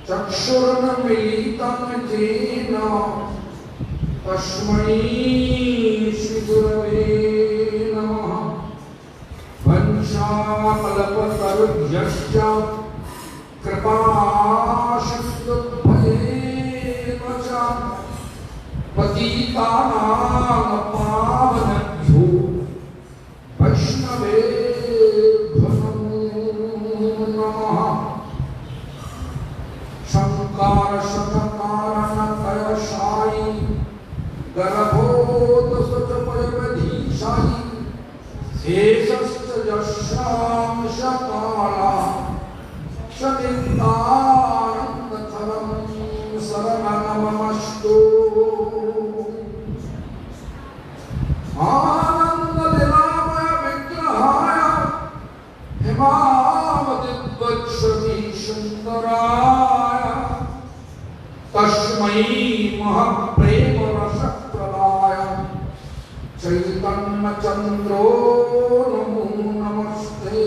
चक्षुरुन्मीलितं येन तस्मै श्रीगुरवे नमः। वंशाकल्पतरुभ्यश्च कृपासिन्धुभ्येव च पतितानां पावनेभ्यो वैष्णवेभ्यो नमो नमः। शंकर शतकारणकयशायी गर्भोदसतपयवधीशायी शेषश्च यस्यां शकाला शनिन्दानन्दथलं शरणममस्तु। आनन्दलीलामय विग्रहाय हेमावतीवक्षसि सुन्दराय तस्मै महाप्रेम रसप्रदाय चैतन्य चन्द्रो नमो नमस्ते।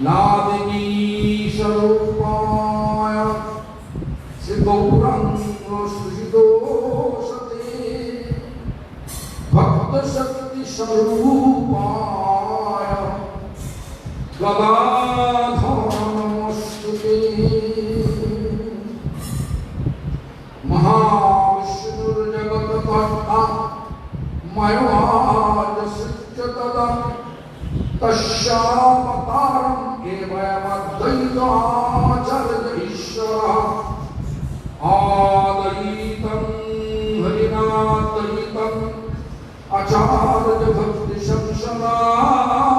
नादिनी स्वरूपाय श्री गौरांग श्रीदोषते भक्त शक्ति स्वरूपाय गदाधर नमोस्तुते। महाविष्णुर्जगत्कर्ता मयवाजसृज्य तदा तस्यावतारम् एवमद्वैताचार्य ईश्वरः आदयितं हरिनादयितं आचार्य भक्ति संसदात्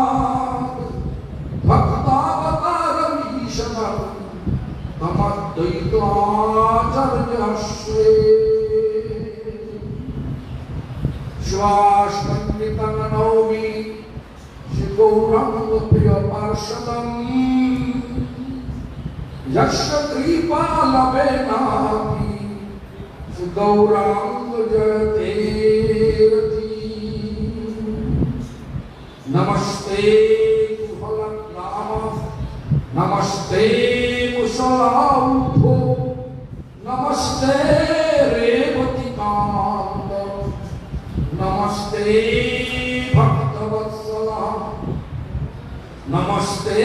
भक्तावतारम् ईशनं तमद्वैताचार्यश्रे। श्वासमन्वितं नौमि श्री गौरांग प्रिय पार्षदम् यस्य कृपा लभेनापि श्री गौरांग जयते रति। नमस्ते कुहलग्राम नमस्ते कुशलाउठो नमस्ते रेवतिकान्त नमस्ते भक्तवत्सला नमस्ते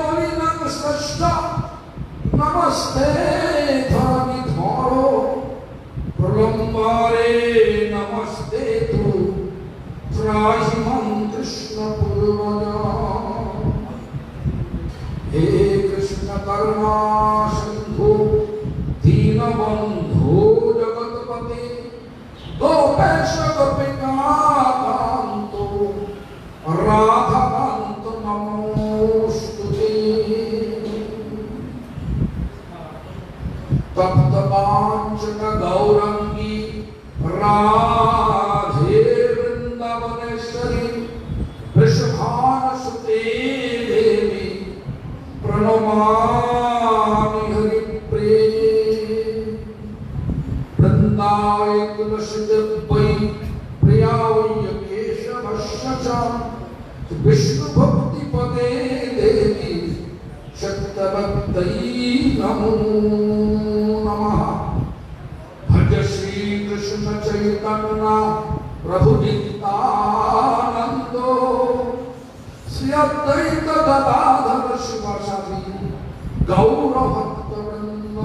वलिनश्रेष्ठ नमस्ते धरणिधरो प्रलम्बारे नमस्ते तु त्राहिमं कृष्ण पूर्वजा। हे कृष्ण करुणा सिंधु दीनबंधो जगत्पते गोपेश गोपिका कांतो राधाकांत नमोस्तुते। तप्त कांचन गौरंगी राधे वृंदावनेश्वरी वृषभानुसुते देवी प्रणमामि हरिप्रिये। वृंदावै तुलसीदेवै प्रियावै केशवस्य च विष्णु भक्ति पदे देवी शक्तवत्तै नमो नमः। भज श्री कृष्ण चैतन्य प्रभु नित्यानंद श्री अद्वैत गदाधर शिवासादि गौर भक्तवृंद।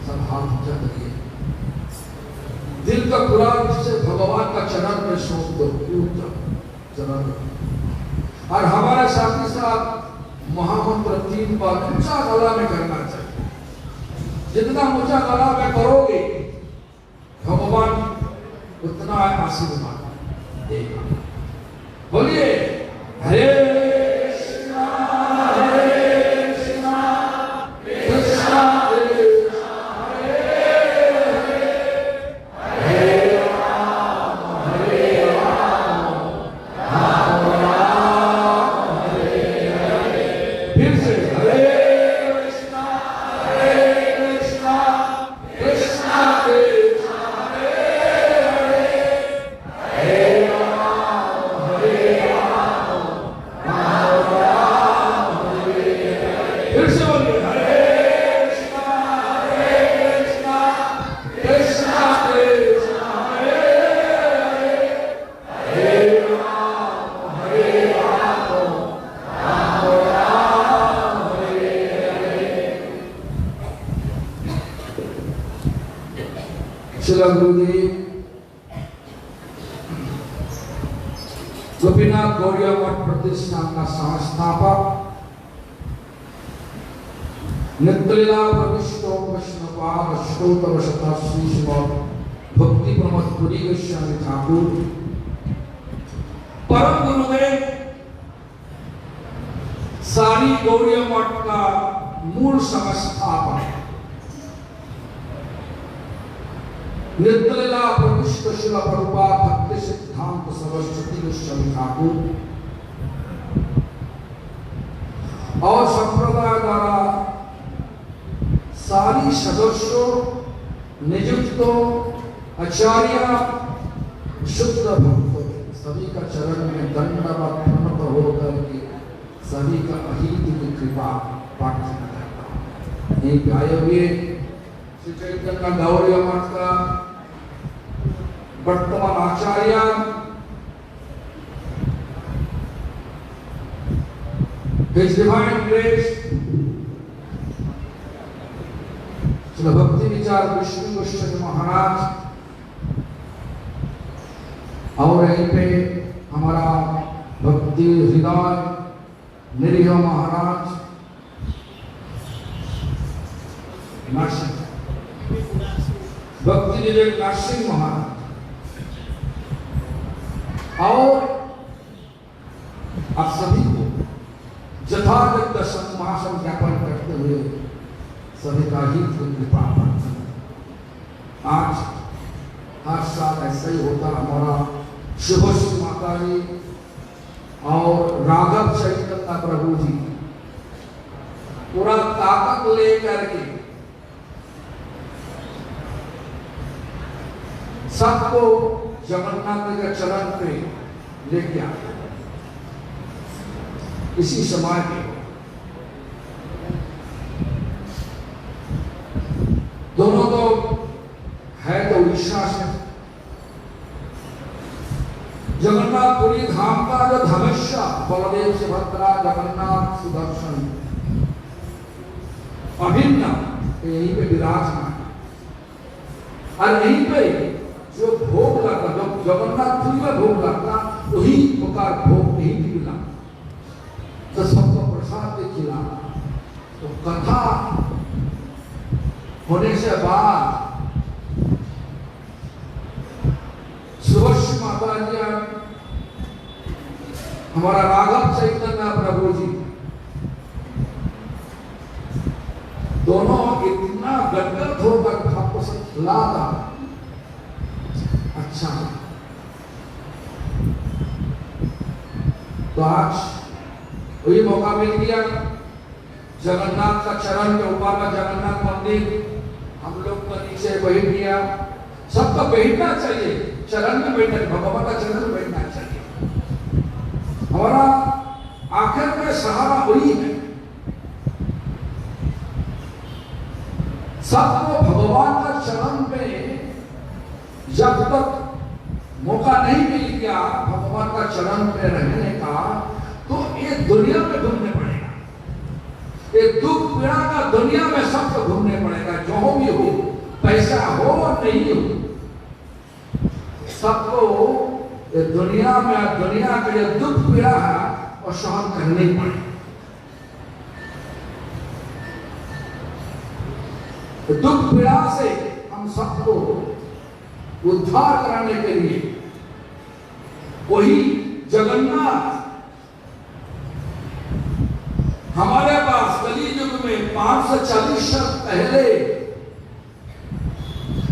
सब हाथ ऊंचा दिल का कुरान से भगवान का चरण में सौंप दो चरण। और हमारे साथी साथ महामंत्र 3 बार ऊंचा गला में करना चाहिए। जितना ऊंचा गला में करोगे भगवान उतना आशीर्वाद देगा। बोलिए हरे कृष्णा कृष्णा कृष्णा हरे हरे हरे राम राम राम हरे हरे। फिर से हरे कृष्णा कृष्णा कृष्णा कृष्णा हरे हरे हरे राम राम राम हरे शिला गुरुदेव गोपीनाथ गौड़िया मठ प्रतिष्ठान का संस्थापक नित्यलीला प्रविष्टो वैष्णवपाद अष्टोत्तर शतः श्री भक्ति प्रमोद पुरी गोस्वामी ठाकुर परम गुरुदेव सारी गौड़िया मठ का मूल संस्थापक नित्यलीला प्रविष्ट शिला प्रभुपाद भक्ति सिद्धांत सरस्वती गोस्वामी ठाकुर और संप्रदाय द्वारा सारी सदस्यों नियुक्तों आचार्य शुद्ध भक्तों सभी का चरण में दंडवत प्रणत होकर के सभी का अहित की कृपा प्रार्थना करता हूँ। एक आए हुए श्री चैतन्य गौड़िया मठ का वर्तमान आचार्य His Divine Grace श्री भक्ति विचार विष्णु गोस्वामी महाराज और यहीं पे हमारा भक्ति हृदय निरीह महाराज नरसिंह भक्ति विवेक नरसिंह महाराज और आप सभी को यथार्थ सम्मान ज्ञापन करते हुए सभी का हित कृपा प्रार्थना। आज हर साल ऐसा ही होता हमारा शुभश्री माता जी और राघव चैतन्य प्रभु जी पूरा ताकत लेकर के सबको जगन्नाथ के चरण पे लेके आते इसी समय के दोनों तो है तो उड़ीसा से जगन्नाथपुरी धाम का जो धनुष्य बलदेव सुभद्रा जगन्नाथ सुदर्शन अभिन्न यहीं पे विराजमान और यहीं पे जो भोग लगता जो जगन्नाथपुरी में भोग लगता वही प्रकार भोग नहीं मिला तो सबको प्रसाद के खिला तो कथा होने से बाद सुभश्री माता जी हमारा राघव चैतन्य प्रभु जी दोनों इतना गदगद होकर आपको सब खिला था अच्छा तो आज वही मौका मिल गया जगन्नाथ का चरण के ऊपर में जगन्नाथ मंदिर हम लोग तो नीचे बैठ गया सबको बैठना चाहिए चरण में बैठना भगवान का चरण में बैठना चाहिए हमारा आखिर में सहारा वही है सबको भगवान का चरण पे जब तक मौका नहीं मिल गया भगवान का चरण पे रहने का तो ये दुनिया में घूमने पड़ेगा ये दुख पीड़ा का दुनिया में सबको घूमने पड़ेगा जो भी हो पैसा हो और नहीं हो सबको ये दुनिया में दुनिया का जो दुख पीड़ा है वो सहन करनी पड़ेगा दुख पीड़ा से हम सबको उद्धार कराने के लिए वही जगन्नाथ हमारे पास कली युग में 540 साल पहले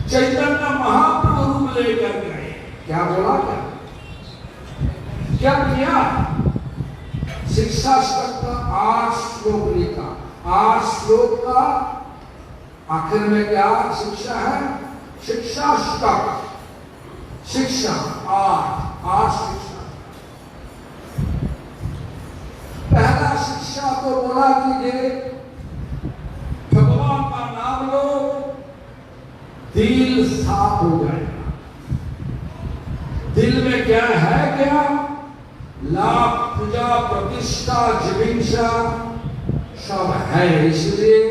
चैतन्य महाप्रभु रूप लेकर गए क्या बोला क्या किया शिक्षा का 8 श्लोक लिखा 8 श्लोक का आखिर में क्या शिक्षा है शिक्षा शिक्षा 8 शिक्षा पहला शिक्षा तो बोला कीजिए भगवान का नाम लो दिल साफ हो जाएगा दिल में क्या है क्या लाभ पूजा प्रतिष्ठा जिभिंसा सब है इसलिए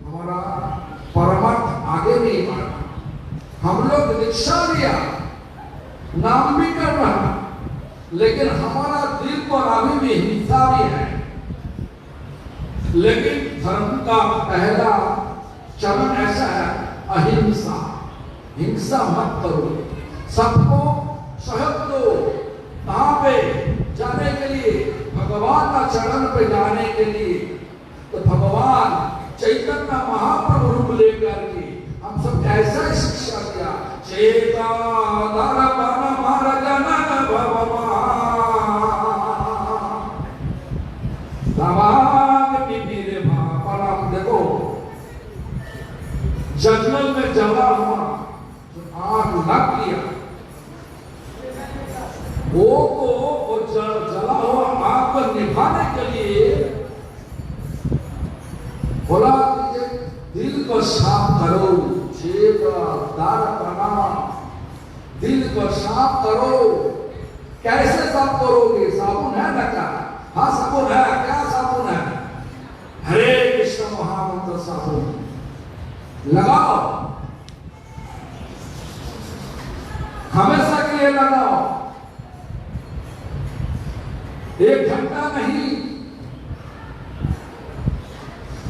हमारा परमार्थ आगे नहीं बढ़ा हम लोग दीक्षा लिया, नाम भी कर रहा, लेकिन हमारा दिल पर अभी भी हिंसा भी है। लेकिन धर्म का पहला चरण ऐसा है, अहिंसा। हिंसा मत करो, सबको सहयोग दो। कहां पे जाने के लिए? भगवान का चरण पे जाने के लिए। तो भगवान चैतन्य महाप्रभु रूप लेकर के हम सब ऐसा शिक्षा दिया, चेता दर्पण मर्दन भगवान। देखो जंगल में जला हुआ आग लग गया, वो जला हुआ आग को निभाने के लिए बोला कि दिल को साफ करो, दिल को साफ करो। कैसे साफ करोगे? साबुन है ना? क्या? हाँ साबुन है। क्या साबुन है? हरे कृष्ण महामंत्र साबुन लगाओ, हमेशा के लिए लगाओ, 1 घंटा नहीं,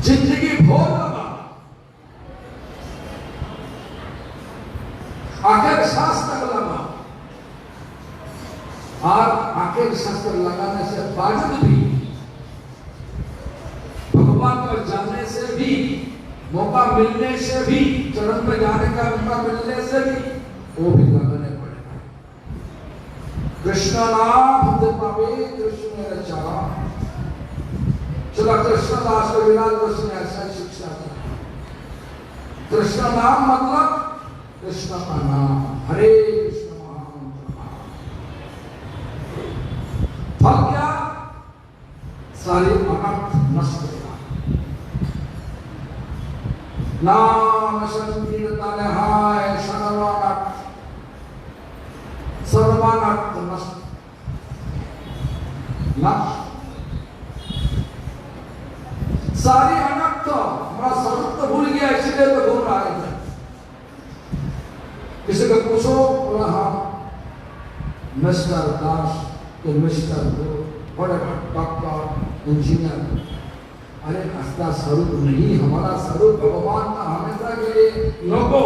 जिंदगी भर लगा। आखिर सांस तक लगा। और आखिर सांस तक लगाने से बावजूद भी, भगवान को जाने से भी, मौका मिलने से भी, चरण में जाने का मौका मिलने से भी, वो भी लगाने पड़ेगा। कृष्ण नाम पावे कृष्ण रचा। चला कृष्णदास कविराज कृष्ण ने ऐसा शिक्षा दी। कृष्ण नाम मतलब कृष्ण का नाम, हरे कृष्ण महामंत्र। फल क्या? सारे अनर्थ नष्ट होगा। नाम संकीर्तन हाय सर्वानर्थ, सर्वानर्थ नष्ट नष्ट। सारी अनर्थ, हमारा सर्वत तो भूल गया, इसीलिए तो घूम रहा है। किसी को पूछो, बोला हाँ मिस्टर दास, तो मिस्टर डॉक्टर, इंजीनियर। अरे असला स्वरूप नहीं, हमारा स्वरूप भगवान का हमेशा के लिए नको।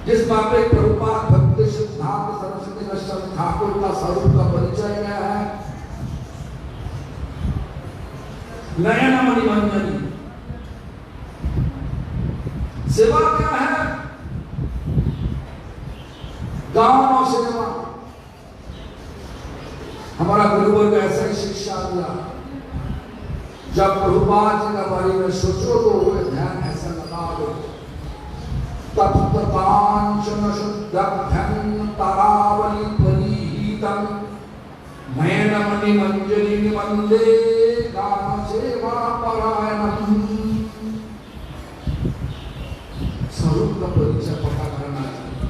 जिस मामले प्रभुपाद भक्ति सिद्धांत सरस्वती गोस्वामी ठाकुर का स्वरूप का परिचय क्या है? नयन मणिमंजनी। सेवा क्या है? गांव और सेवा। हमारा गुरुवर्ग ऐसा ही शिक्षा दिया। जब प्रभुपाद जी का बारे में सोचो तो वो ध्यान ऐसा लगा दो। तप्त कांचन शुद्धं तारावली परिहितं नयन मणिमंजनी वंदे गान सेवा परायणम्। स्वरूप का परिचय पता करना चाहिए।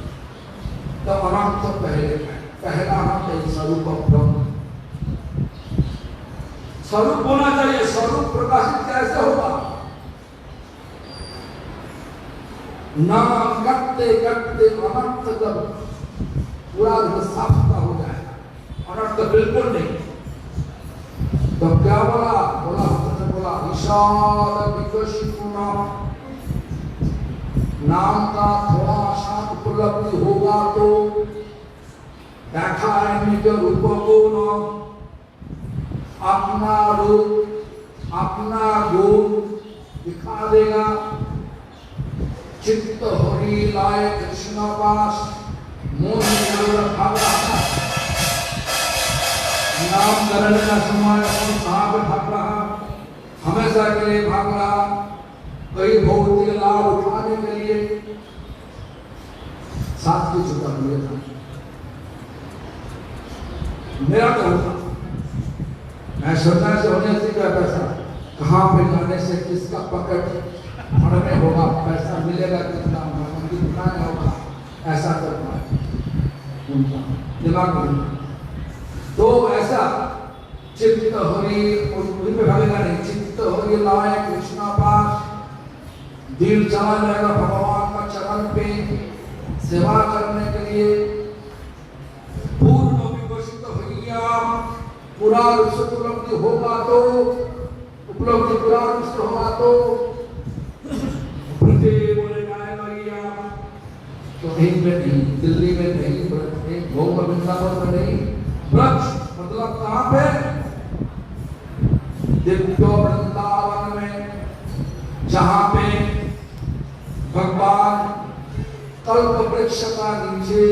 तो अनंत तो पहला हम स्वरूप ब्रह्म, स्वरूप होना चाहिए। स्वरूप प्रकाशित कैसे होगा? नाम करते करते अनंत जब पूरा साफता हो जाएगा, अनंत बिल्कुल नहीं। तो क्या बोला? बोला विशाल विकसित नाम का थोड़ा सा उपलब्धि होगा तो देखा है निज रूप गुण, अपना रूप अपना गुण दिखा देगा। चित्त हरि लाए कृष्ण पास, मोह नाम करने का समय कहाँ पे भाग रहा? हमेशा के लिए भाग रहा, कई भौतिक लाभ उठाने के लिए। साथ की चुका लिया था मेरा तो होता। मैं सोचना से होने से क्या पैसा कहाँ पे जाने से किसका पकड़ फड़ने होगा, पैसा मिलेगा कितना होगा, ऐसा करना है उनका दिमाग में। तो ऐसा चित्त हरि उन पे भागेगा नहीं। चित्त हरि लाए कृष्ण पास, दिल चला जाएगा भगवान का चरण पे सेवा करने के लिए। पूर्ण विकसित भैया पूरा उपलब्धि होगा तो उपलब्धि पूरा होगा तो बोले भैया तो कहीं पे नहीं, दिल्ली में नहीं, वृंदावन में नहीं, वृक्ष मतलब कहाँ पे? दिव्य वृंदावन में, जहां पे भगवान कल्प वृक्ष का नीचे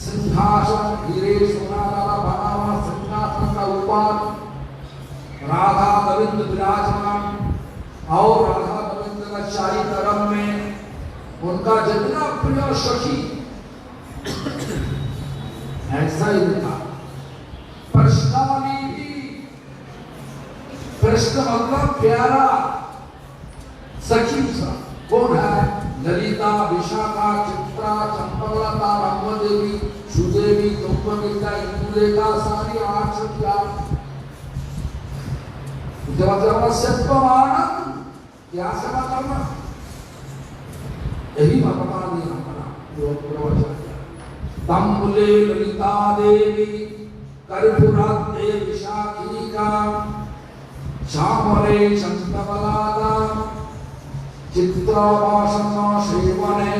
सिंहासन हीरे सोना वाला बना हुआ सिंहासन का ऊपर राधा गोविंद विराजमान और राधा गोविंद का चारी तरफ में उनका जितना प्रिय सखी ऐसा ही था। प्रश्नावली भी, प्रश्न मतलब प्यारा सखी सा कौन है? ललिता, विशाखा, चित्रा, चंपलता, ब्रह्मदेवी, सुदेवी, तुंगभद्रा, इंदुलेखा, सारी 8 सखियां। जब सत्वमानम क्या सेवा करना, यही भगवान ने हमारा जो प्रवचन किया। तंबुले ललिता देवी, कर्पूराते विशाखी का, चामरे चंद्रबलादा, चित्रावासन सेवने,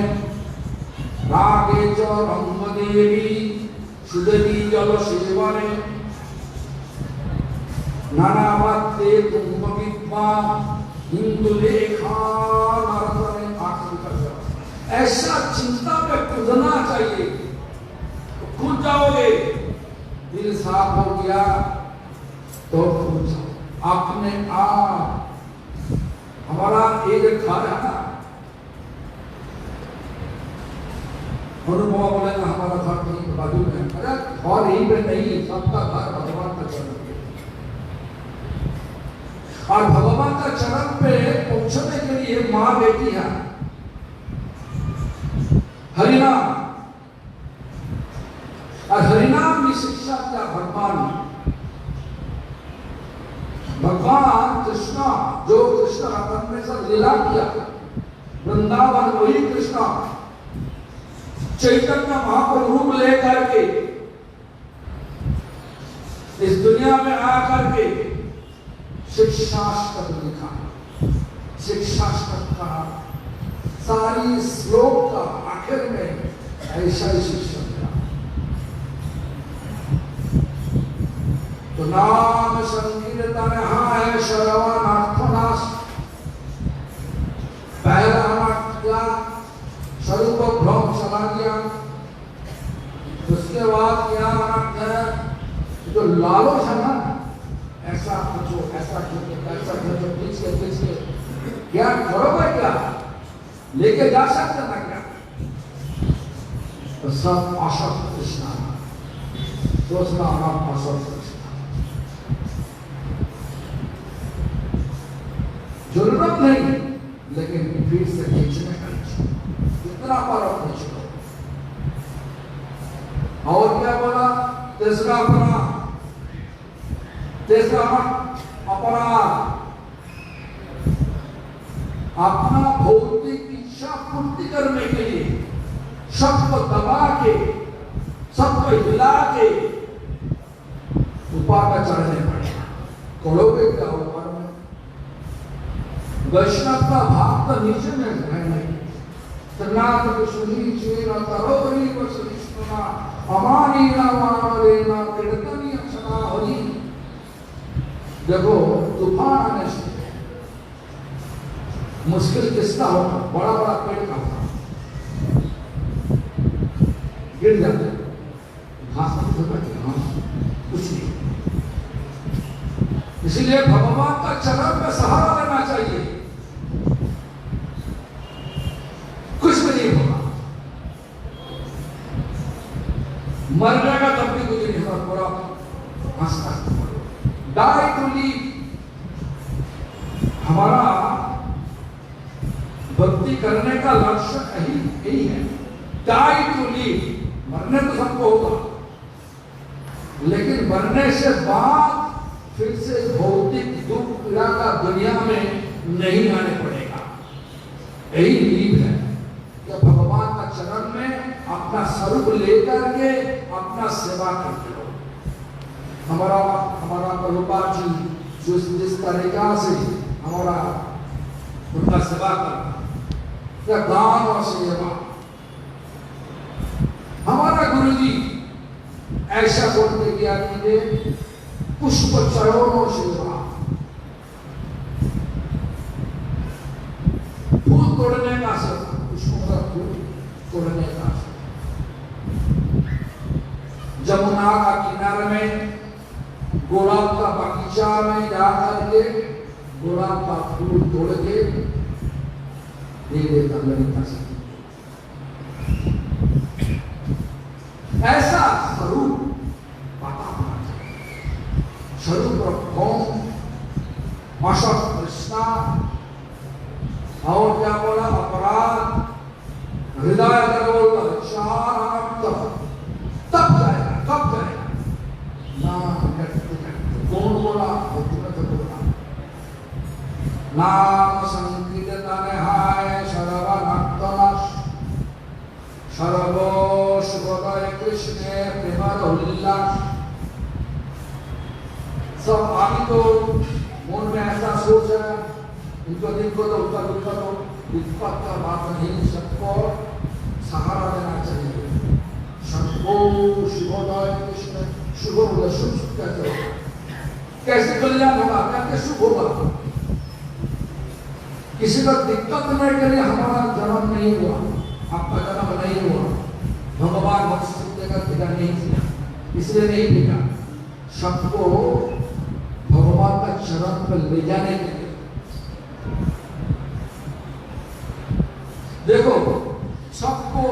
रागे च ब्रह्मदेवी, सुदेवी जल सेवने, नानावत्ते तुंगविद्वा, इंदुलेखा नरतने आखिर। ऐसा चिंता में कूदना चाहिए, कूद जाओगे, दिल साफ हो गया तो कूद जाओ अपने आप। हमारा एक घर है ना, अनुभव बोलेगा हमारा घर कहीं बाजू में, अरे घर यहीं पे नहीं, सबका घर भगवान का चरण पे, और भगवान का चरण पे पहुंचने के लिए मां बेटी है हरिनाम, और हरिनाम की शिक्षा क्या भगवान कृष्णा, जो कृष्ण अपन में सब लीला किया, वृंदावन वही कृष्णा चैतन्य महाप्रभु रूप लेकर के इस दुनिया में आकर के शिक्षाष्टक लिखा, शिक्षाष्टक का सारी श्लोक का आखिर में ऐसा ही शिक्षण था। तो नाम संकीर्तन है श्रवण अर्थनाश, पहला क्या स्वरूप भ्रम चला गया, उसके बाद क्या है जो लालच है ना, ऐसा पूछो, ऐसा खींच के क्या करोगे, क्या लेके जा सकते ना क्या, तो सब असत कृष्णा सोचना नाम असत कृष्णा। जरूरत नहीं, लेकिन फिर से खींचने का इतना पर खींच लो। और क्या बोला? तीसरा अपराध, अपना भौतिक इच्छा पूर्ति करने के लिए सबको दबा के, सबको हिला के ऊपर पर चढ़ने पड़ेगा। करोगे क्या ऊपर में? वैष्णव का भाव तो नीचे में है नहीं। तनात सुनी चेरा तरोरी वसरिष्ठना अमानी ना वारेना कीर्तनी अक्षरा हरि। देखो तूफान आने से मुश्किल किसका होगा? बड़ा बड़ा पेड़ का होगा, गिर जाते घास कुछ नहीं। इसलिए भगवान का चरण में सहारा लेना चाहिए, कुछ भी नहीं होगा। मर जाएगा तब भी कुछ नहीं होगा, पूरा हंसता डाई टू लीव। हमारा भक्ति करने का लक्ष्य यही है, डाई टू लीव। मरने तो सबको होगा, लेकिन मरने से बाद फिर से भौतिक दुख पीड़ा का दुनिया में नहीं आने पड़ेगा। यही नींव है कि भगवान का चरण में अपना स्वरूप लेकर के अपना सेवा करते हो। हमारा प्रभुपाद जी जिस तरीका से हमारा उनका सेवा करना, दान और सेवा, हमारा गुरु जी ऐसा बोलते किया कीजिए, पुष्प चरणों सेवा, फूल तोड़ने का सेवा, पुष्पों का फूल तोड़ने का सेवा। जमुना का किनारे में गुलाब का बगीचा में जाकर के गुलाब का फूल तोड़ के दे देता ललिता से। ऐसा स्वरूप पता होना चाहिए। स्वरूप कौन, मशक कृष्णा, और क्या बोला, अपराध, हृदय का बोलता तब जाएगा, कब जाएगा ना, कौन बोला, बोला नाम संकीर्तन हाय सर्व नक्तमश सर्वो शुभोदय कृष्ण प्रेमर उल्लास। सब अभी तो मन में ऐसा सोच है, इनको देखो तो उत्तर विपत्त का बात नहीं, सबको सहारा देना चाहिए। सबको शुभोदय कृष्ण, शुभ होगा, शुभ कैसे होगा, कैसे कल्याण होगा, कैसे शुभ होगा। किसी को दिक्कत नहीं के लिए हमारा जन्म नहीं हुआ, आपका जन्म नहीं हुआ, भगवान मनुष्य का पिता नहीं किया, इसलिए नहीं किया। सबको भगवान का चरण पर ले जाने के लिए, देखो सबको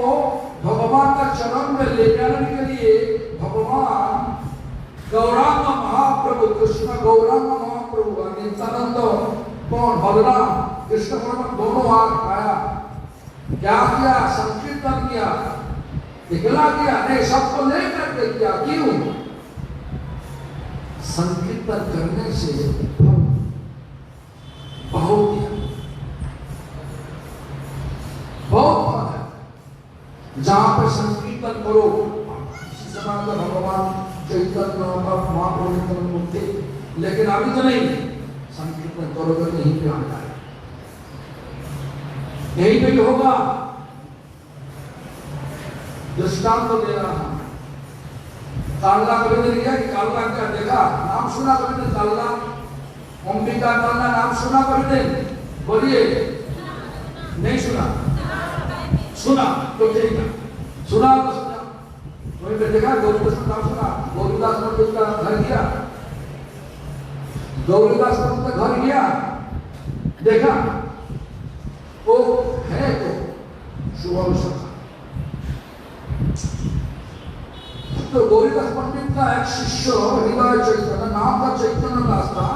भगवान का चरण में ले जाने के लिए भगवान गौरांग महाप्रभु, कृष्ण गौरांग महाप्रभु, नित्यानंद कौन, बलराम कृष्ण परमात्मा दोनों आया, क्या किया, संकीर्तन किया, दिखला किया, नहीं सबको लेकर के किया। क्यों? संकीर्तन करने से बहुत फल है। जहां पर संकीर्तन करो, इसी समय तो भगवान चैतन्य महाप्रभु मुक्ति, लेकिन अभी तो नहीं, संकीर्तन करोगे यहीं पे आता है, यहीं पे होगा। दृष्टांत तो दे रहा हूं, कालना कभी नहीं किया कि कालना क्या देखा, नाम सुना कभी नहीं, कालना अंबिका कालना नाम सुना कभी नहीं, बोलिए नहीं सुना, सुना तो ठीक है, सुना तो सुना, वहीं पे देखा गौरीदास का नाम सुना, गौरीदास मंदिर का घर गया, गौरीदास मंदिर का घर गया, देखा वो है तो शुभ अवसर। तो गौरीदास पंडित का एक शिष्य हृदय चैतन्य नाम का चैतन्य दास था,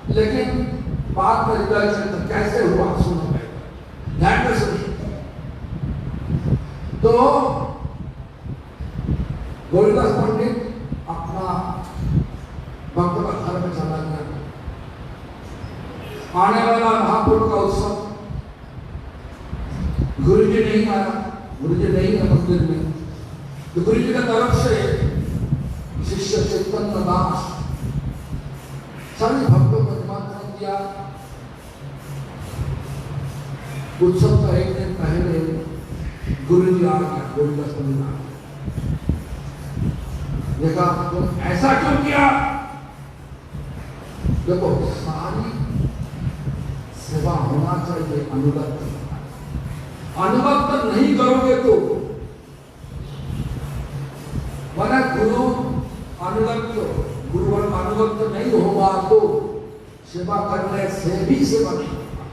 लेकिन बाद में हृदय चैतन्य कैसे हुआ सुनो, ध्यान से सुनिए। तो गौरीदास पंडित अपना भक्त का घर में चला गया, आने वाला महाप्रभु का उत्सव, गुरु जी नहीं आया, गुरु जी नहीं है मंदिर में, तो गुरु जी की तरफ से शिष्य चैतन्य दास सभी भक्तों को निमंत्रण दिया। उत्सव का एक दिन पहले गुरु जी आ गया, गौरीदास पंडित आ गया, देखा तुम ऐसा क्यों किया। देखो सारी सेवा होना चाहिए अनुगत, अनुगत नहीं करोगे तो, वरना गुरु अनुगत, गुरु अनुगत नहीं होगा तो सेवा करने से भी सेवा नहीं होगा।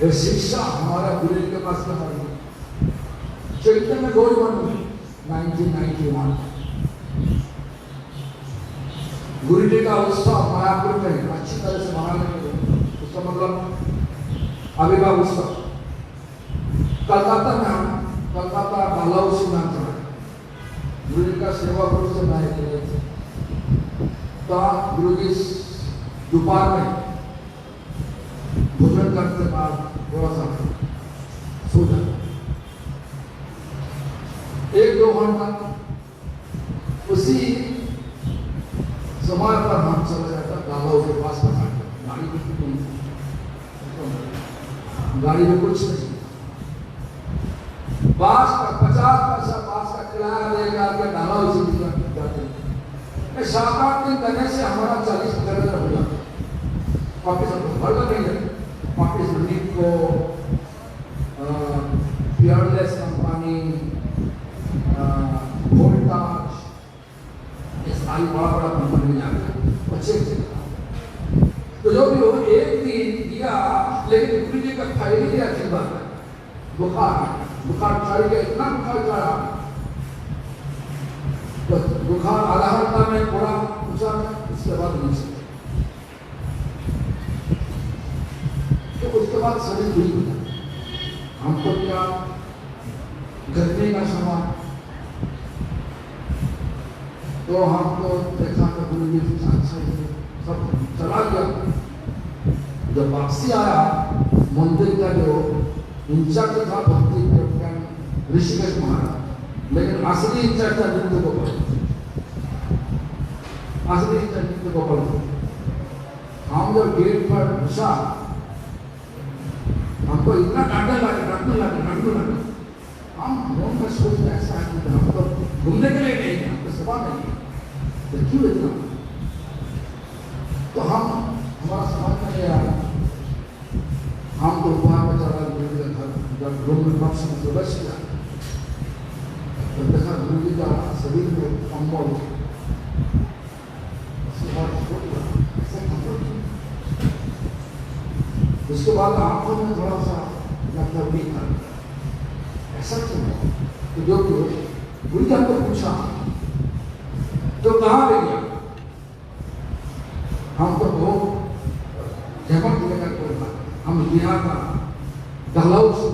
ये शिक्षा हमारा गुरु के पास में चैतन्य गौरी बन 1991 गुरु जी का उत्सव मायापुर में अच्छी तरह से मनाने के लिए, उसका मतलब आविर्भाव उत्सव कलकत्ता में, हम कलकत्ता बालाउसी नाम था, गुरु जी का सेवा गुरु से बनाए गए थे। तो गुरु जी दोपहर में भोजन भोजन करते बाद थोड़ा सा सो जाता, 1-2 घंटा उसी समय पर हम चले जाता दादा के पास बना गाड़ी में, गाड़ी में कुछ नहीं, बास का 50 पैसा बास का किराया देगा के डाला उसी जाते। 7-8 दिन करने से हमारा 40-50 हो जाता। वापिस भर नहीं है, वापिस निको पियरलेस कंपनी, वोल्टाज, ये सारी बड़ा कंपनी में जाकर अच्छे तो जो भी हो, एक दिन दिया, लेकिन गुरु जी का फायदे दिया अच्छी बात है। बुखार चढ़ गया, इतना बुखार चढ़ा तो बुखार आधा घंटा में थोड़ा ऊंचा, उसके बाद नीचे, तो उसके बाद शरीर हुई गया। हमको क्या गर्मी का समय, तो हमको देखा तो गुरु जी सब चला गया। जब वापसी आया, मंदिर का जो इंचार्ज था भक्ति प्रज्ञान ऋषिकेश महाराज, लेकिन असली इंचार्ज था नृत्य गोपाल, असली इंचार्ज नृत्य गोपाल। हम जब गेट पर घुसा, हमको इतना डांटने लगे, हम मन में सोचते ऐसा है कि हम तो घूमने के लिए नहीं, हमको सभा नहीं है, तो क्यों इतना? तो हमारा समझ में नहीं आया। हम तो वहाँ पर चला गुरु जी का, जब रूम में पक्ष में प्रवेश किया तो देखा गुरु जी का शरीर में कम्बल, उसके बाद आंखों में थोड़ा सा मतलब नहीं था, ऐसा क्यों? तो जो गुरु जी हमको पूछा तो कहाँ ले गया, हम तो बहुत जबरदस्त लेकर बोला, हम लिया था दलाउ से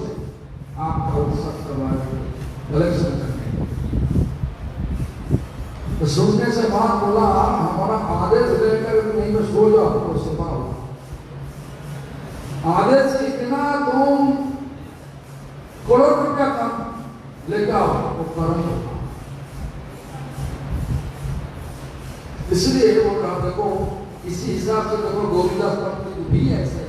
आपका उत्सव करवाए कलेक्शन करने। तो सुनने से बात बोला, हमारा आदेश लेकर नहीं तो सो जाओ, तो सुबह हो आदेश के बिना तुम करोड़ रुपया कम लेकर आओ, वो कर्म होगा। इसलिए वो कहा देखो, इसी हिसाब से देखो गोविंदास पंडित भी ऐसे,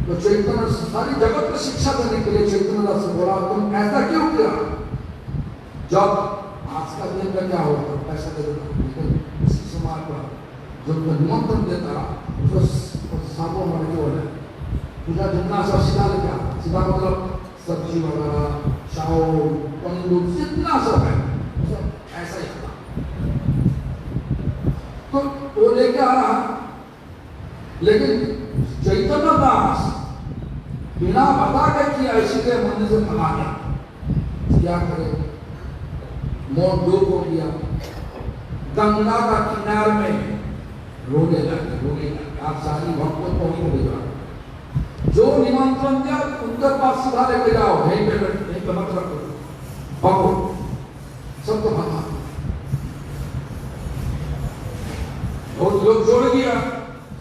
तो चैतन्य सारी जगत को शिक्षा देने के लिए चैतन्य दास से बोला तुम ऐसा क्यों किया? जब आज का दिन का क्या होगा, पैसा दे देता, लेकिन इसी समाज पर जब निमंत्रण देता तो साबो हमारे जो है पूजा जितना सब सीधा लेके आता, सीधा मतलब सब्जी वगैरह, चावल, तंदूर, जितना सब है ऐसा ही था। तो वो लेके आ रहा, लेकिन चैतन्य दास बिना बता के किया, इसीलिए मंदिर से भगा गया। क्या करे, मौत दो को किया, गंगा का किनार में रोने लगे। आप सारी भक्तों को ही भेजा, जो निमंत्रण दिया उनके पास सीधा लेके जाओ, यहीं पे मत रखो, पकड़ो, सबको भगा। और लोग जोड़ दिया,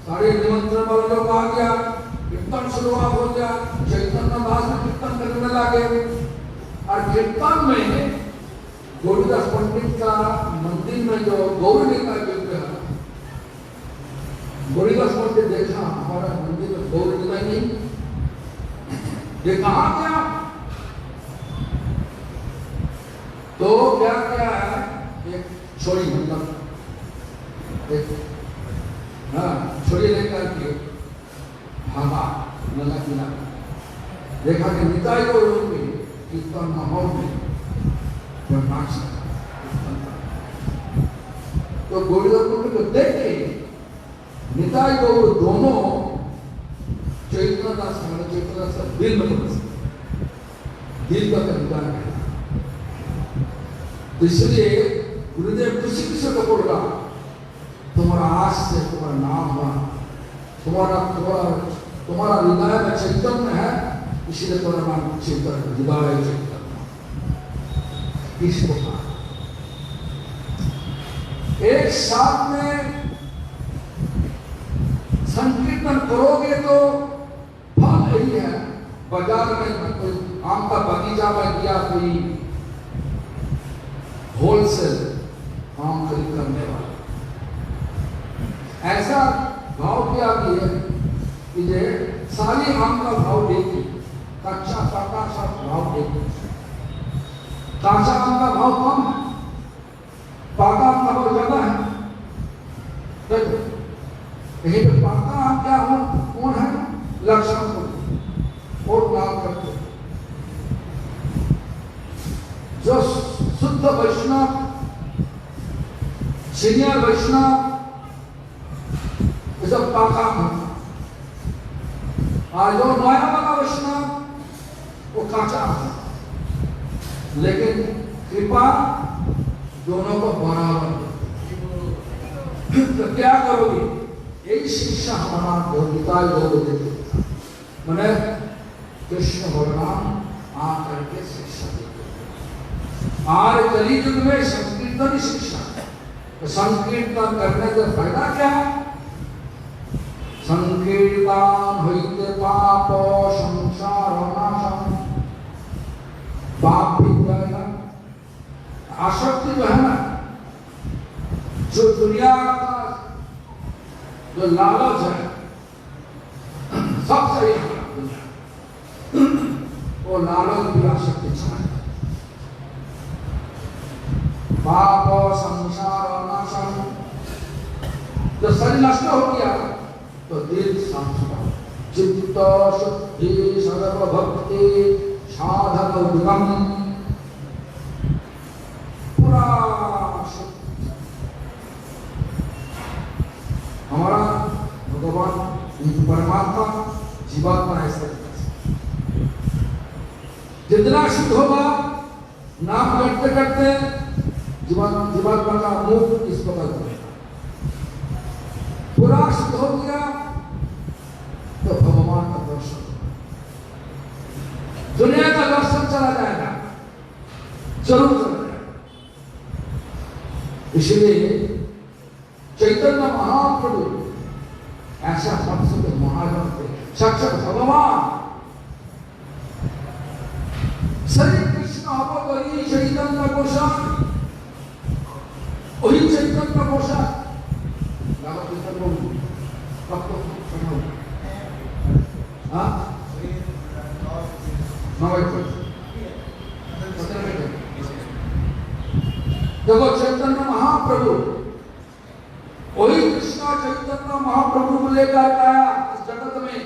सारे निमंत्रण वाले लोग आ गया, कीर्तन शुरुआत हो गया, चैतन्य दास में कीर्तन करने लगे। और कीर्तन में गौरीदास पंडित का मंदिर में जो गौरी का विग्रह, गौरीदास पंडित देखा हमारा मंदिर में गौरी का नहीं, ये कहाँ गया? तो क्या क्या है, एक छोरी मतलब एक छोरी लेकर के भागा नला किनारा, देखा कि निताई को रोक के कीर्तन माहौल में तो गोविंदास पंडित को देख के निताई को दोनों चैतन्य दास दिल में बस दिल का कविता है। इसलिए गुरुदेव किसी को बोल रहा, तुम्हारा आज से तुम्हारा नाम हुआ, तुम्हारा हृदय में चैतन्य है, इसीलिए तुम्हारा नाम चैतन्य, हृदय चैतन्य। इसको एक साथ में संकीर्तन करोगे तो फल यही है। बाजार में कोई आम का बगीचा में दिया, कोई होलसेल आम खरीद करने वाला, ऐसा भाव किया कि है कि जे सारी आम का भाव देगी, कच्चा पका सब भाव देगी। काचा आम का भाव कम है, पाका आम का भाव ज्यादा है। यही पे पाका आम क्या हो कौन है? लक्षण को और नाम करते जो शुद्ध वैष्णव, सीनियर वैष्णव, ये सब पाका आम। और जो नया वाला वैष्णव वो काचा आम। लेकिन कृपा दोनों को बराबर। तो क्या करोगे? यही शिक्षा हमारा गीता योग देते, मैंने कृष्ण भगवान आकर के शिक्षा देते। और कलियुग में संकीर्तन शिक्षा, तो संकीर्तन करने से फायदा क्या है? संकीर्तन होइते पाप संसार नाशम, पाप भी जाएगा। आसक्ति जो है ना, जो दुनिया का जो लालच है, सबसे वो लालच भी आसक्ति छाए। पाप संसार नाशम, जो शरीर नष्ट हो गया तो दिल शांत हुआ। चित्त शुद्धि सर्व भक्ति साधन विगम, पूरा हमारा भगवान परमात्मा जीवात्मा ऐसा जितना शुद्ध होगा, नाम करते करते जीवात्मा का मुख इस प्रकार बनेगा। पूरा शुद्ध हो गया तो भगवान का दर्शन, दुनिया का दर्शन चला जाएगा, जरूर चला जाएगा। इसलिए चैतन्य महाप्रभु ऐसा सबसे महाजन थे, साक्षात भगवान श्री कृष्ण अवतरी चैतन्य गोसाई, वही चैतन्य गोसाई देखो चैतन्य महाप्रभु, वही कृष्णा चैतन्य महाप्रभु को लेकर आया इस जगत में।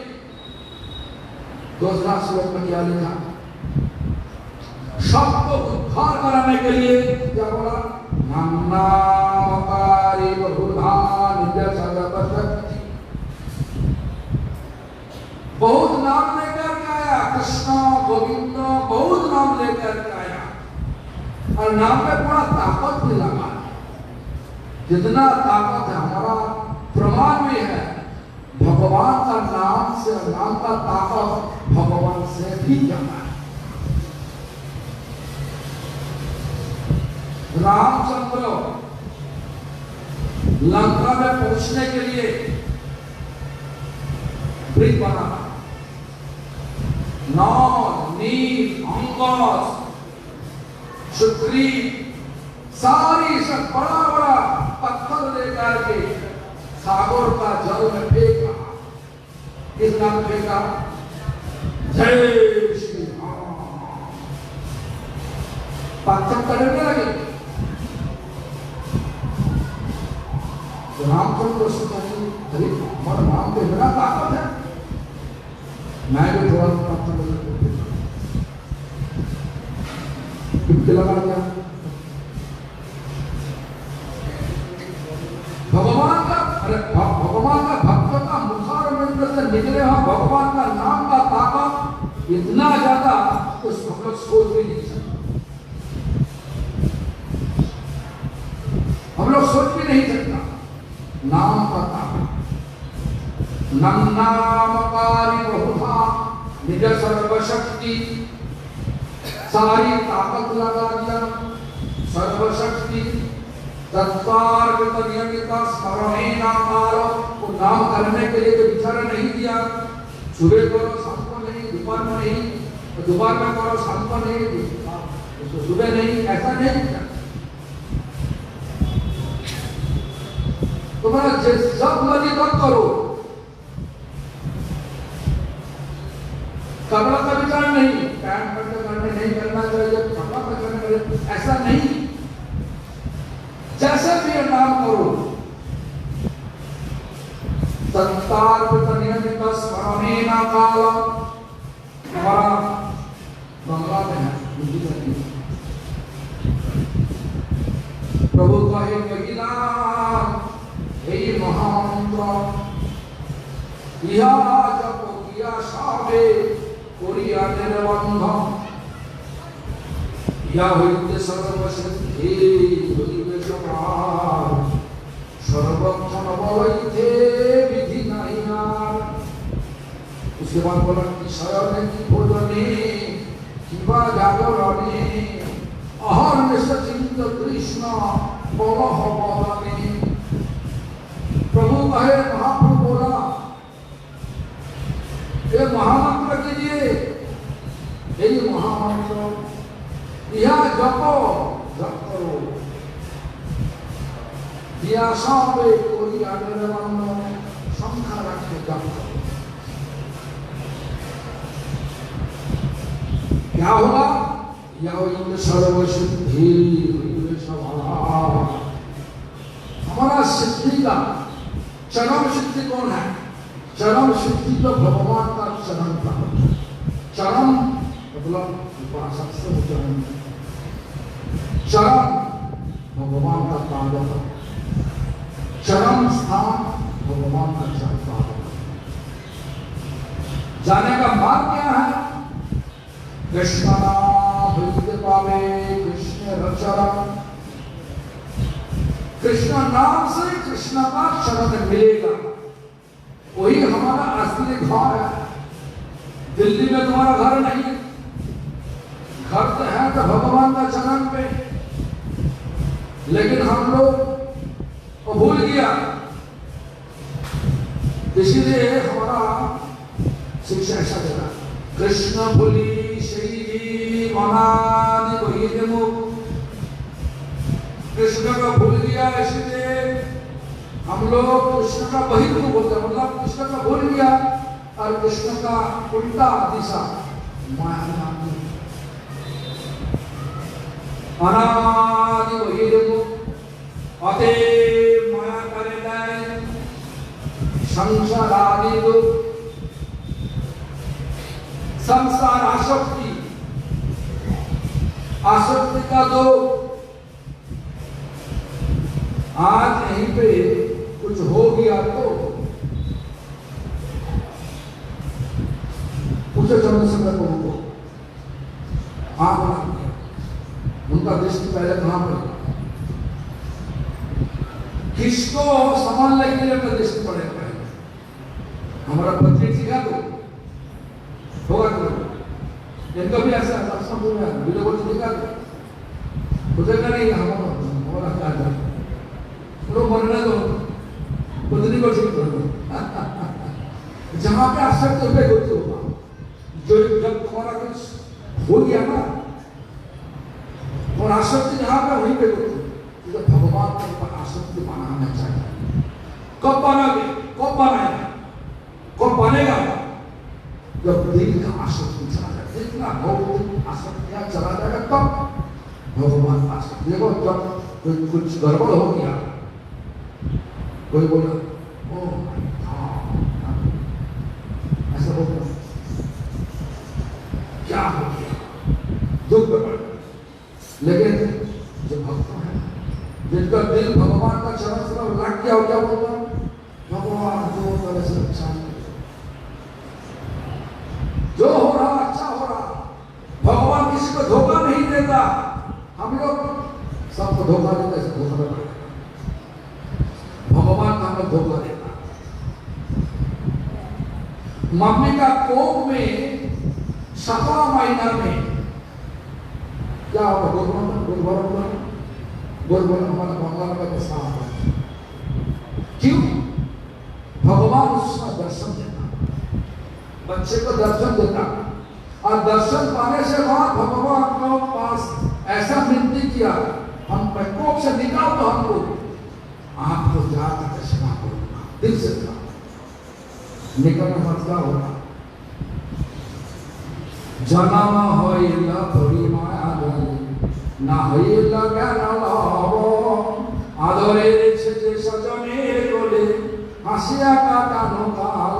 दूसरा श्लोक में क्या लिखा? सबको उद्धार कराने के लिए क्या बोला? नामकारी बहुधा निज सर्वशक्ति, बहुत नाम लेकर के आया कृष्ण गोविंद, बहुत नाम लेकर के आया और नाम में बड़ा ताकत भी लगा। जितना ताकत है हमारा प्रमाण भी है, भगवान का नाम से, नाम का ताकत भगवान से भी ज्यादा है। रामचंद्र लंका में पहुंचने के लिए ब्रिज बना, नौ नील अंगस सुग्रीव सारी सब बड़ा बड़ा पत्थर लेकर के सागर का जल में फेंका। किस नाम फेंका? जय श्री राम। पत्थर तड़ने लगे। रामचंद्र सोचे, अरे हमारा नाम पे बड़ा ताकत है, मैं भी थोड़ा पत्थर लगा दिया। भगवान का, अरे भगवान का भक्त का मुखारविंद से निकले हो भगवान का नाम का ताकत इतना ज्यादा, उस हम लोग सोच भी नहीं सकते, हम लोग सोच भी नहीं सकता। नाम का ताकत, नामकारी बहुधा निज सर्वशक्ति, सारी ताकत लगा दिया, सर्वशक्ति तत्काल नियमित स्मरणे नाम को नाम करने के लिए विचार नहीं दिया। सुबह करो शाम को नहीं, दोपहर में नहीं, दोपहर में करो शाम को नहीं, तो सुबह नहीं, ऐसा नहीं किया। तुम्हारा जब मर्जी तब करो, कपड़ा का विचार नहीं, पैंट पट्टे करने नहीं करना चाहिए, कपड़ा का करने ऐसा नहीं, जैसे भी नाम करो। तत्काल नियमित स्मरणे न काल, हमारा बंगला में है प्रभु कहे कहिला हे महामंत्र यह जप किया साबे कोरिया निर्बंध या होते सर्वसिद्धि सर्वक्षण बलैथे विधि नहीं यार। उसके बाद बोला कि शयने की भोजने किबा जागरणे अहर्निश चिंत कृष्ण बलह बलने। प्रभु कहे, महाप्रभु बोला ये महामंत्र कीजिए, यही महामंत्र यह जपो, जप करो दिया साबे कोई आदर वालों संख्या रखे जप करो। क्या होगा? यह सर्वसिद्धि हमारा सिद्धि का चरम सिद्धि कौन है? चरम सिद्धि तो भगवान का चरण प्राप्त है। चरम मतलब उपासक से चरण, चरम भगवान का पाद, चरम स्थान भगवान का चरण पाद। जाने का मार्ग क्या है? कृष्ण पावे कृष्ण रचरण, कृष्ण नाम से कृष्ण का शरण मिलेगा, वही हमारा असली घर है। दिल्ली में तुम्हारा घर नहीं है, घर तो है तो भगवान का चरण पे, लेकिन हम लोग को भूल गया। इसीलिए हमारा शिक्षा ऐसा चला, कृष्ण भूली श्री मनादि वही मुख। कृष्ण का भूल गया, इसलिए हम लोग कृष्ण का बहिर्मुख होते हैं, मतलब कृष्ण का भूल गया और कृष्ण का उल्टा दिशा माया अनादि बहिर्मुख अते माया करे जाए संसार आदि दुख, संसार आसक्ति, आसक्ति का दुख। आज यहीं पे कुछ हो गया तो उसे चंद्रशेखर को उनको उनका दृष्टि पहले कहां पर, किसको संभालने के लिए अपना दृष्टि पड़ेगा? हमारा पत्नी सिखा दो होगा तो इनको भी ऐसा सत्संग हो गया वीडियो को दिखा दो, उसे नहीं हमारा क्या जाए लोग मरने दो, पत्नी को ठीक कर दो। जहां पे आसक्ति होते होगा, जो जब तुम्हारा कुछ हो गया ना और आसक्ति जहां पे वहीं पे होती, तो भगवान के ऊपर आसक्ति बनाना चाहिए। कब बनाओगे? कब बनाएगा? कब बनेगा? जब दिल का आसक्ति चला जाए, जितना भौतिक आसक्तियां चला जाएगा तब भगवान आसक्ति। देखो जब कुछ गड़बड़ हो गया, कोई बोला ओ ऐसा हो गया, क्या हो गया, दुख में, लेकिन जो भक्त है जिनका दिल भगवान का चरण से लग गया हो, क्या बोलता भगवान जो तरह से अच्छा जो हो रहा अच्छा हो रहा। भगवान किसी को धोखा नहीं देता, हम लोग सबको धोखा देते, धोखा देता। भगवान का हमें धोखा देता। मम्मी का कोख में सवा महीना में क्या होगा? बोल हमारा भगवान का प्रस्ताव है। क्यों? भगवान उसका दर्शन देता, बच्चे को दर्शन देता, और दर्शन पाने से बाद भगवान को पास ऐसा विनती किया, हम प्रकोप से निकाल दो हमको, आपको जाकर सेवा करूंगा, दिल से कहा निकलना मतलब होगा। जन्म होइला बड़ी माया ना होइला ज्ञान लाभ आदरे छे सजने बोले हासिया काटानो काल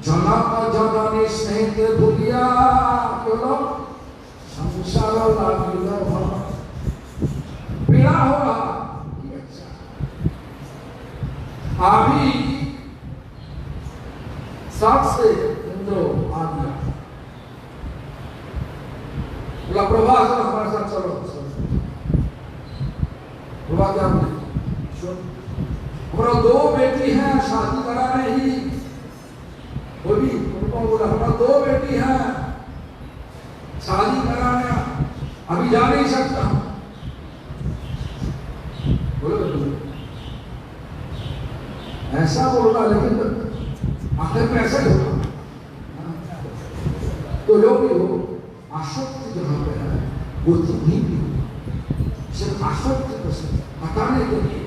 जनक जननी स्नेह भूलिया केलो संसार लागिल पीड़ा हो रहा। अभी सात से इंद्रो आ गया, बोला प्रभा हमारे साथ चलो। प्रभा क्या हमारा दो बेटी हैं, शादी कराने ही बोली, उनको बोला हमारा दो बेटी हैं, शादी कराने अभी जा नहीं सकता। बोलो ऐसा बोल रहा, लेकिन आखिर में ऐसा ही होगा। तो जो भी हो, आसक्ति जहां पे है वो नहीं भी सिर्फ आसक्ति को हटाने के लिए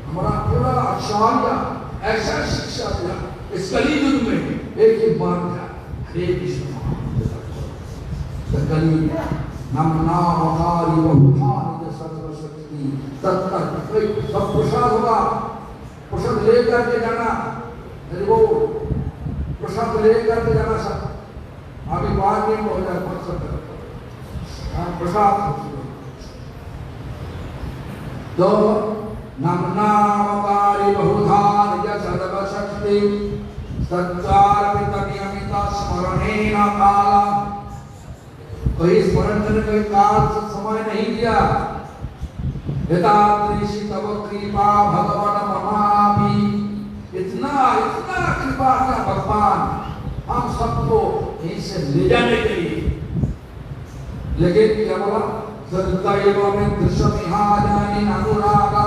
हमारा पूरा आचार्य ऐसा शिक्षा दिया। इस कलियुग में एक ही बात है, हरे कृष्ण कलियुग नामनावतारी बहुधान सर्वशक्ति तत्तर सब प्रसाद होगा, प्रसाद लेकर के जाना, वो प्रसाद लेकर के जाना सब अभी बाद में हो जाए प्रसाद। तो नमनावतारी बहुधान सर्वशक्ति सच्चार्पित नियमित स्मरणेन काला, कोई स्मरण करने कोई काल समय नहीं दिया। यथादृशी तव कृपा भगवान ममापि, इतना इतना कृपा किया भगवान हम सबको यहीं से ले जाने के लिए। लेकिन क्या बोला सदैव में दृश्यमिहाजानि अनुरागा,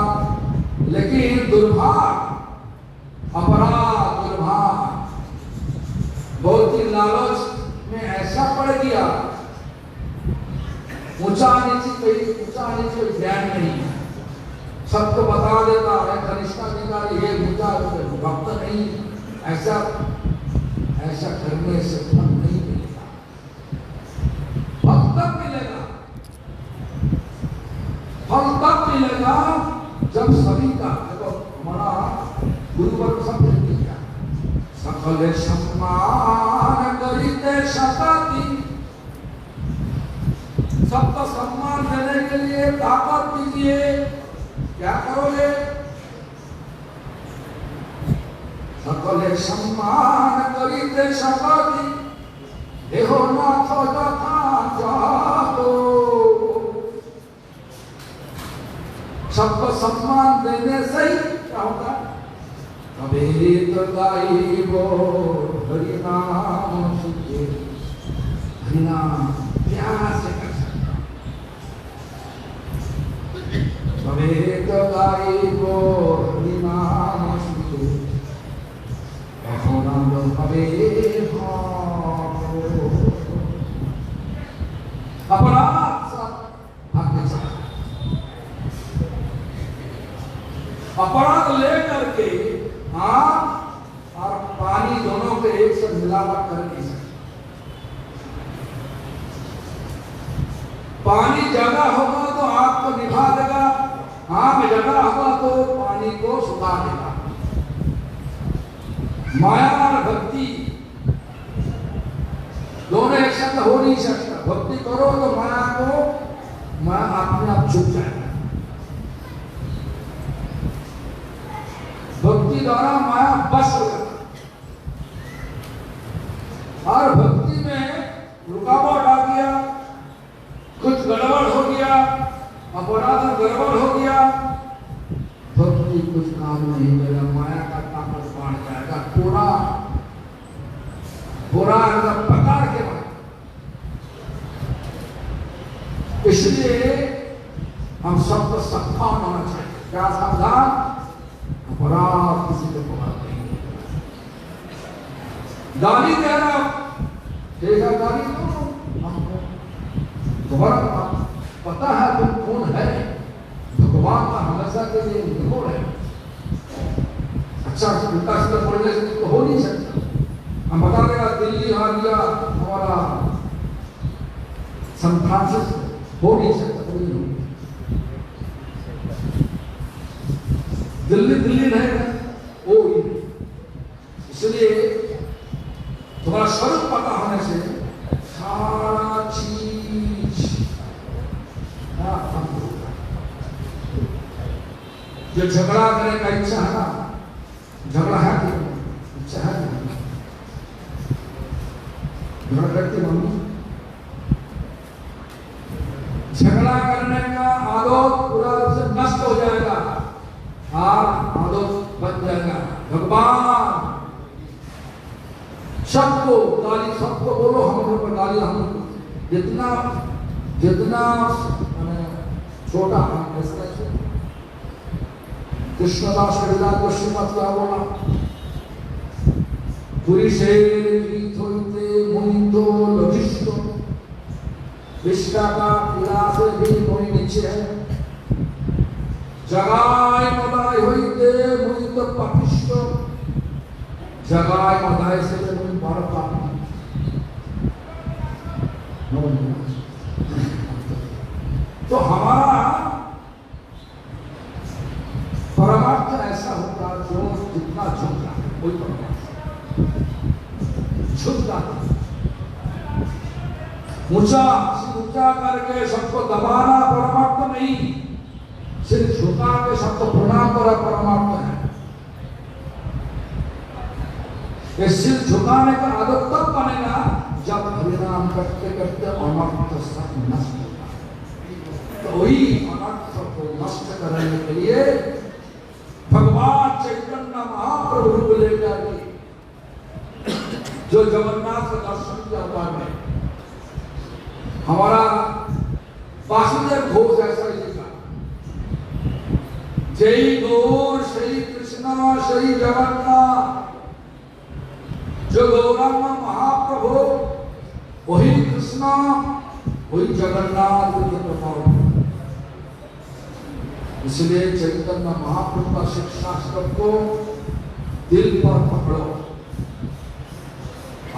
लेकिन दुर्भाग्य अपराध दुर्भाग्य बहुत ही लालच में ऐसा पड़ गया, ऊंचा नीचे कोई ध्यान नहीं, सबको बता देता है कनिष्ठ अधिकारी ये ऊंचा भक्त नहीं, ऐसा करने से फल नहीं मिलेगा। फल तब मिलेगा, फल तब मिलेगा जब सभी का देखो हमारा गुरुवर सब क्या सकल सम्मान करिते शताती, सबका सम्मान देने के लिए ताकत दीजिए, क्या करोगे? सकल सम्मान करिते शताती देहो नाथ जथा जातो, सबको सम्मान देने से ही क्या होगा? अभेद गाइबो हरि नाम सुखे, हरि नाम प्यार से कर सकता, अभेद गाइबो हरि नाम सुखे अपराध लेकर के आग और पानी दोनों के एक साथ मिलावट कर नहीं सकते। पानी ज्यादा होगा तो आग को निभा देगा, आग ज्यादा होगा तो पानी को सुखा देगा। माया और भक्ति दोनों एक साथ हो नहीं सकता। भक्ति करो तो माया अपने आप छुप जाएगा। भक्ति द्वारा माया बस हो जाता, और भक्ति में रुकावट आ गया, कुछ गड़बड़ हो गया, अपराध गड़बड़ हो गया, भक्ति कुछ काम नहीं करेगा, माया का ताकत बढ़ जाएगा, पूरा पकड़ के बाद। इसलिए हम सबको सब सावधान होना चाहिए। क्या सावधान? अपराध किसी को पकड़ नहीं। गाली दे रहा देखा गाली तो हमको तुम्हारा पता है तुम कौन है। भगवान का हमेशा के लिए निगोड़ है। अच्छा उल्टा सीधा बोलने से तो हो नहीं सकता। हम बता देगा दिल्ली आ गया हमारा सन फ्रांसिस्को, हो नहीं सकता। दिल्ली दिल्ली रहेगा वो ही। इसलिए तुम्हारा स्वरूप पता होने से सारा चीज जो झगड़ा करने का इच्छा है ना, झगड़ा है कि इच्छा है झगड़ा करती मम्मी। झगड़ा करने का आदत पूरा रूप से नष्ट हो जाएगा और आदत बन जाएगा। भगवान सबको गाली, सबको बोलो हम लोग पर गाली, हम जितना जितना छोटा है। कृष्णदास कविराज को श्रीमत क्या बोला? पुरुषे गीत होते मुनितो लजिष्ठो विष्टा का विलास भी कोई नीचे है। जगाय मदाय होते मुनित पापिष्ट, जगाय मदाय से मुनि पर पापी। तो हमारा परमार्थ ऐसा होता जो जितना झुकता है कोई परमार्थ झुकता ऊंचा करके सबको दबाना परमार्थ नहीं, सिर्फ झुका के सबको प्रणाम करा परमार्थ है। ये सिर झुकाने का आदत तब बनेगा जब हरिनाम करते करते अनर्थ सब नष्ट होगा। तो वही अनर्थ को नष्ट करने के लिए भगवान चैतन्य महाप्रभु रूप लेकर जो जगन्नाथ का दर्शन किया हुआ है। हमारा वासुदेव घोष ऐसा ही लिखा, जय गौर श्री कृष्ण श्री जगन्नाथ। जो गौरांग महाप्रभु वही कृष्ण वही जगन्नाथ के प्रभाव। इसलिए चैतन्य महाप्रभु का शिक्षास्त्र को दिल पर पकड़ो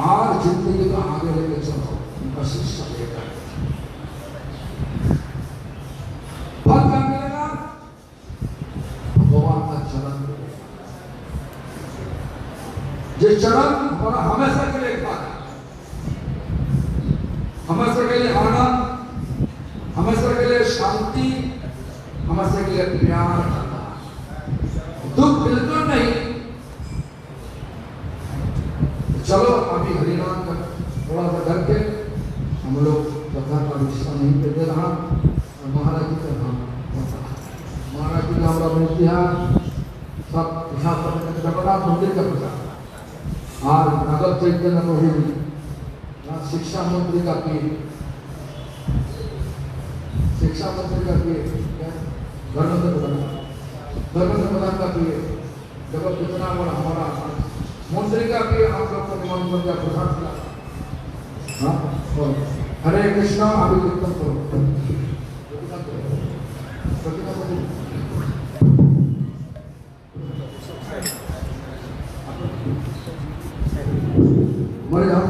और जिंदगी का आगे लेके चलो। उनका शिक्षा लेकर फल क्या मिलेगा? भगवान का चरण मिलेगा। ये चरण हमारा हमेशा के लिए खाना, हमेशा के लिए आनंद, हमेशा के लिए शांति, हमेशा के लिए प्यार करना, दुख बिल्कुल नहीं। चलो अभी हरिनाम का थोड़ा सा करके हम लोग कथा का विषय नहीं दे रहा। और महाराज जी का नाम, महाराज जी का हमारा मूर्ति है सब जगन्नाथ मंदिर का प्रचार और नगर चैतन्य को ही शिक्षा मंत्री का पीर, शिक्षा मंत्री का पीर धर्मेंद्र प्रधान का पीर, जगत कितना बड़ा हमारा मंत्री का पीर हम लोग को निमंत्रण का प्रसाद किया। हरे कृष्णा अभी कीर्तन करो। मर जाओ।